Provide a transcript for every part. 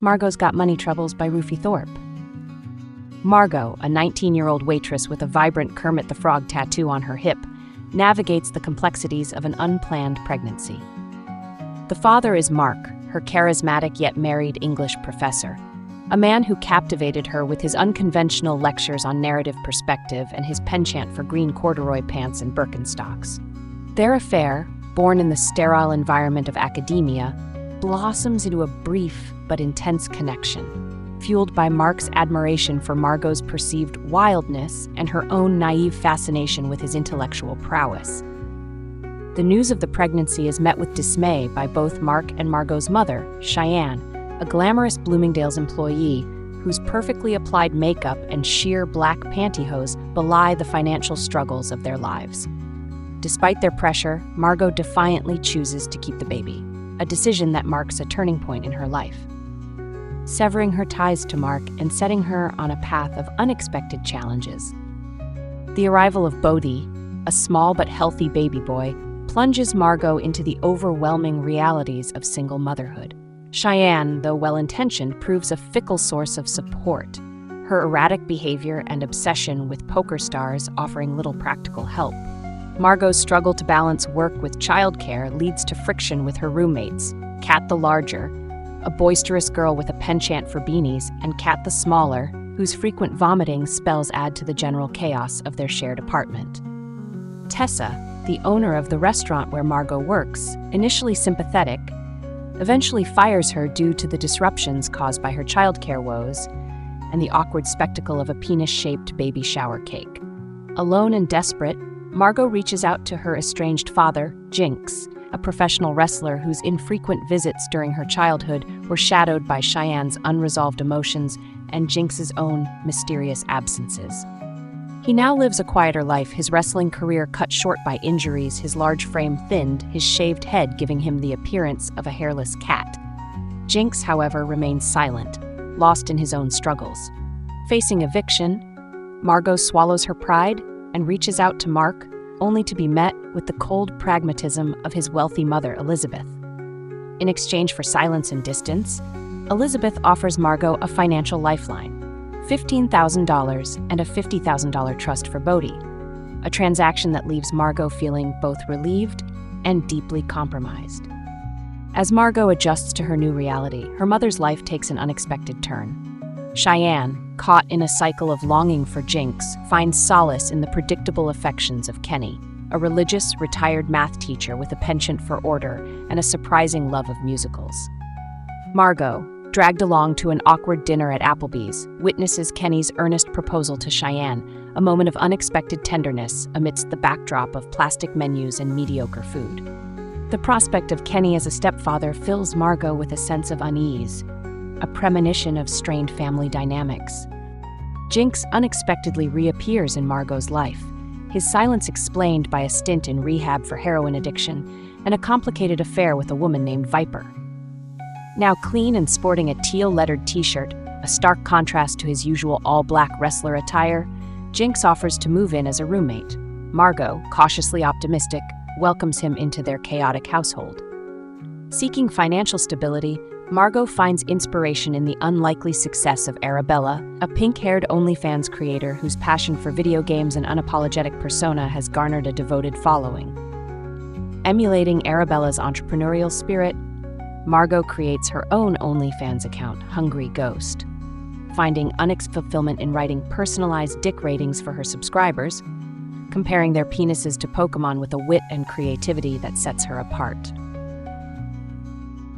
Margo's Got Money Troubles by Rufi Thorpe. Margo, a 19-year-old waitress with a vibrant Kermit the Frog tattoo on her hip, navigates the complexities of an unplanned pregnancy. The father is Mark, her charismatic yet married English professor, a man who captivated her with his unconventional lectures on narrative perspective and his penchant for green corduroy pants and Birkenstocks. Their affair, born in the sterile environment of academia, blossoms into a brief but intense connection, fueled by Mark's admiration for Margo's perceived wildness and her own naive fascination with his intellectual prowess. The news of the pregnancy is met with dismay by both Mark and Margo's mother, Cheyenne, a glamorous Bloomingdale's employee whose perfectly applied makeup and sheer black pantyhose belie the financial struggles of their lives. Despite their pressure, Margo defiantly chooses to keep the baby, a decision that marks a turning point in her life, severing her ties to Mark and setting her on a path of unexpected challenges. The arrival of Bodhi, a small but healthy baby boy, plunges Margo into the overwhelming realities of single motherhood. Cheyenne, though well-intentioned, proves a fickle source of support, her erratic behavior and obsession with poker stars offering little practical help. Margo's struggle to balance work with childcare leads to friction with her roommates, Kat the larger, a boisterous girl with a penchant for beanies, and Kat the smaller, whose frequent vomiting spells add to the general chaos of their shared apartment. Tessa, the owner of the restaurant where Margo works, initially sympathetic, eventually fires her due to the disruptions caused by her childcare woes and the awkward spectacle of a penis-shaped baby shower cake. Alone and desperate, Margo reaches out to her estranged father, Jinx, a professional wrestler whose infrequent visits during her childhood were shadowed by Cheyenne's unresolved emotions and Jinx's own mysterious absences. He now lives a quieter life, his wrestling career cut short by injuries, his large frame thinned, his shaved head giving him the appearance of a hairless cat. Jinx, however, remains silent, lost in his own struggles. Facing eviction, Margo swallows her pride and reaches out to Mark, only to be met with the cold pragmatism of his wealthy mother, Elizabeth. In exchange for silence and distance, Elizabeth offers Margo a financial lifeline, $15,000 and a $50,000 trust for Bodhi, a transaction that leaves Margo feeling both relieved and deeply compromised. As Margo adjusts to her new reality, her mother's life takes an unexpected turn. Cheyenne, caught in a cycle of longing for Jinx, finds solace in the predictable affections of Kenny, a religious, retired math teacher with a penchant for order and a surprising love of musicals. Margo, dragged along to an awkward dinner at Applebee's, witnesses Kenny's earnest proposal to Cheyenne, a moment of unexpected tenderness amidst the backdrop of plastic menus and mediocre food. The prospect of Kenny as a stepfather fills Margo with a sense of unease, a premonition of strained family dynamics. Jinx unexpectedly reappears in Margo's life, his silence explained by a stint in rehab for heroin addiction and a complicated affair with a woman named Viper. Now clean and sporting a teal-lettered t-shirt, a stark contrast to his usual all-black wrestler attire, Jinx offers to move in as a roommate. Margo, cautiously optimistic, welcomes him into their chaotic household. Seeking financial stability, Margo finds inspiration in the unlikely success of Arabella, a pink-haired OnlyFans creator whose passion for video games and unapologetic persona has garnered a devoted following. Emulating Arabella's entrepreneurial spirit, Margo creates her own OnlyFans account, Hungry Ghost, finding fulfillment in writing personalized dick ratings for her subscribers, comparing their penises to Pokemon with a wit and creativity that sets her apart.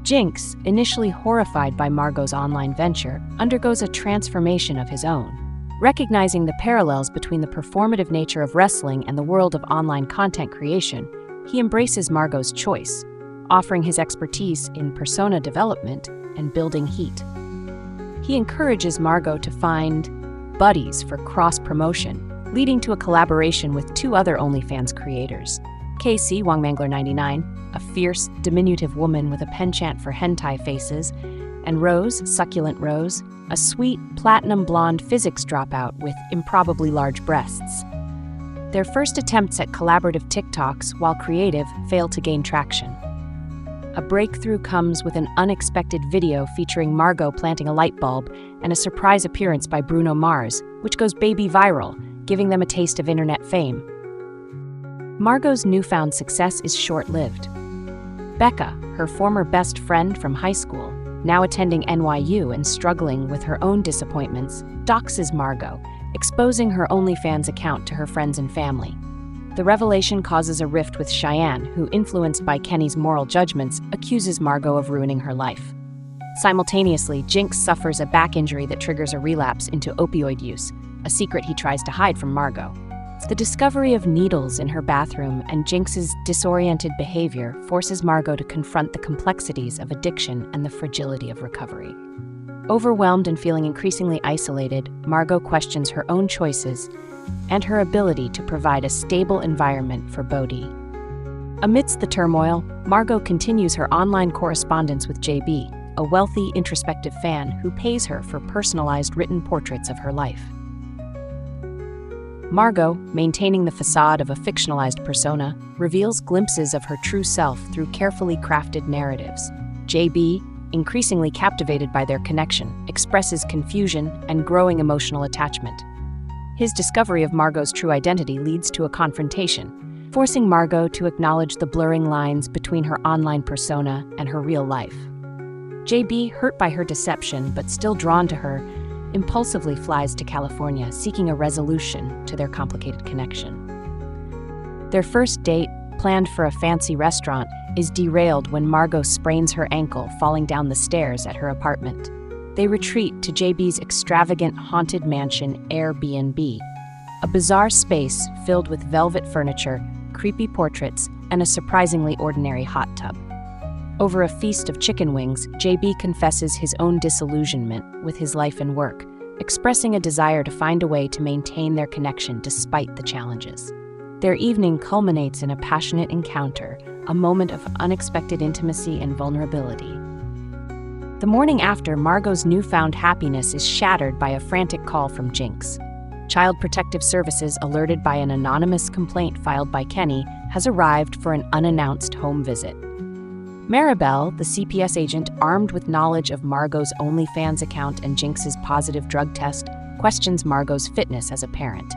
Jinx, initially horrified by Margo's online venture, undergoes a transformation of his own. Recognizing the parallels between the performative nature of wrestling and the world of online content creation, he embraces Margo's choice, offering his expertise in persona development and building heat. He encourages Margo to find buddies for cross-promotion, leading to a collaboration with two other OnlyFans creators, Casey Wangmangler99, a fierce, diminutive woman with a penchant for hentai faces, and Rose, Succulent Rose, a sweet, platinum blonde physics dropout with improbably large breasts. Their first attempts at collaborative TikToks, while creative, failed to gain traction. A breakthrough comes with an unexpected video featuring Margo planting a light bulb and a surprise appearance by Bruno Mars, which goes baby viral, giving them a taste of internet fame. Margo's newfound success is short-lived. Becca, her former best friend from high school, now attending NYU and struggling with her own disappointments, doxes Margo, exposing her OnlyFans account to her friends and family. The revelation causes a rift with Cheyenne, who, influenced by Kenny's moral judgments, accuses Margo of ruining her life. Simultaneously, Jinx suffers a back injury that triggers a relapse into opioid use, a secret he tries to hide from Margo. The discovery of needles in her bathroom and Jinx's disoriented behavior forces Margo to confront the complexities of addiction and the fragility of recovery. Overwhelmed and feeling increasingly isolated, Margo questions her own choices and her ability to provide a stable environment for Bodhi. Amidst the turmoil, Margo continues her online correspondence with JB, a wealthy, introspective fan who pays her for personalized written portraits of her life. Margo, maintaining the facade of a fictionalized persona, reveals glimpses of her true self through carefully crafted narratives. JB, increasingly captivated by their connection, expresses confusion and growing emotional attachment. His discovery of Margo's true identity leads to a confrontation, forcing Margo to acknowledge the blurring lines between her online persona and her real life. JB, hurt by her deception but still drawn to her, impulsively flies to California, seeking a resolution to their complicated connection. Their first date, planned for a fancy restaurant, is derailed when Margo sprains her ankle falling down the stairs at her apartment. They retreat to JB's extravagant haunted mansion Airbnb, a bizarre space filled with velvet furniture, creepy portraits, and a surprisingly ordinary hot tub. Over a feast of chicken wings, JB confesses his own disillusionment with his life and work, expressing a desire to find a way to maintain their connection despite the challenges. Their evening culminates in a passionate encounter, a moment of unexpected intimacy and vulnerability. The morning after, Margo's newfound happiness is shattered by a frantic call from Jinx. Child Protective Services, alerted by an anonymous complaint filed by Kenny, has arrived for an unannounced home visit. Maribel, the CPS agent armed with knowledge of Margo's OnlyFans account and Jinx's positive drug test, questions Margo's fitness as a parent.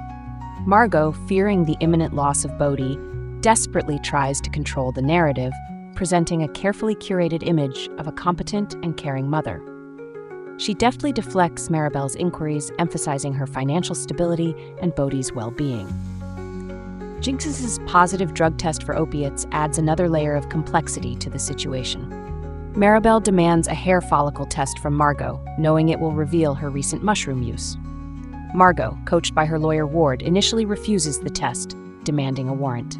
Margo, fearing the imminent loss of Bodhi, desperately tries to control the narrative, presenting a carefully curated image of a competent and caring mother. She deftly deflects Maribel's inquiries, emphasizing her financial stability and Bodhi's well-being. Jinx's positive drug test for opiates adds another layer of complexity to the situation. Maribel demands a hair follicle test from Margo, knowing it will reveal her recent mushroom use. Margo, coached by her lawyer Ward, initially refuses the test, demanding a warrant.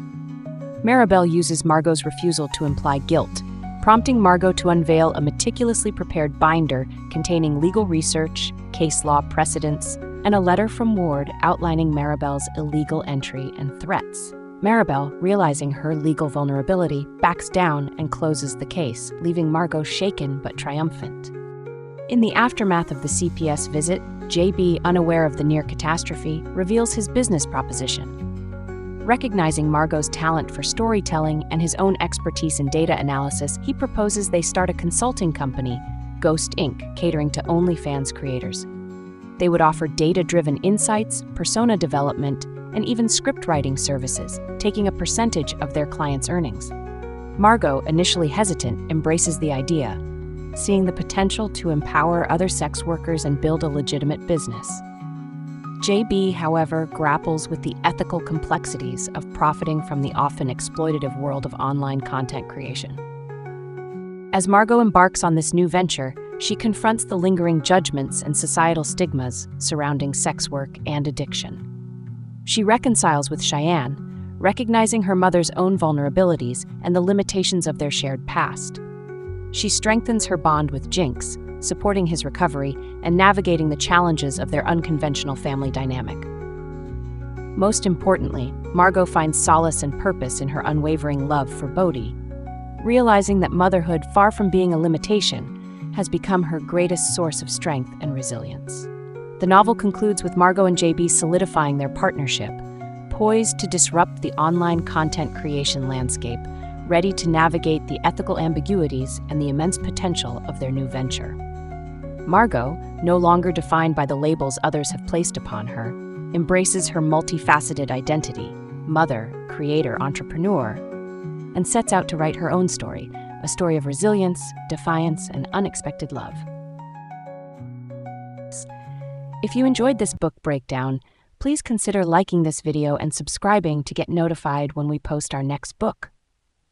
Maribel uses Margo's refusal to imply guilt, prompting Margo to unveil a meticulously prepared binder containing legal research, case law precedents, and a letter from Ward outlining Maribel's illegal entry and threats. Maribel, realizing her legal vulnerability, backs down and closes the case, leaving Margo shaken but triumphant. In the aftermath of the CPS visit, JB, unaware of the near catastrophe, reveals his business proposition. Recognizing Margo's talent for storytelling and his own expertise in data analysis, he proposes they start a consulting company, Ghost Inc., catering to OnlyFans creators. They would offer data-driven insights, persona development, and even script writing services, taking a percentage of their clients' earnings. Margo, initially hesitant, embraces the idea, seeing the potential to empower other sex workers and build a legitimate business. JB, however, grapples with the ethical complexities of profiting from the often exploitative world of online content creation. As Margo embarks on this new venture, she confronts the lingering judgments and societal stigmas surrounding sex work and addiction. She reconciles with Cheyenne, recognizing her mother's own vulnerabilities and the limitations of their shared past. She strengthens her bond with Jinx, supporting his recovery and navigating the challenges of their unconventional family dynamic. Most importantly, Margo finds solace and purpose in her unwavering love for Bodhi, realizing that motherhood, far from being a limitation, has become her greatest source of strength and resilience. The novel concludes with Margo and JB solidifying their partnership, poised to disrupt the online content creation landscape, ready to navigate the ethical ambiguities and the immense potential of their new venture. Margo, no longer defined by the labels others have placed upon her, embraces her multifaceted identity, mother, creator, entrepreneur, and sets out to write her own story, a story of resilience, defiance, and unexpected love. If you enjoyed this book breakdown, please consider liking this video and subscribing to get notified when we post our next book.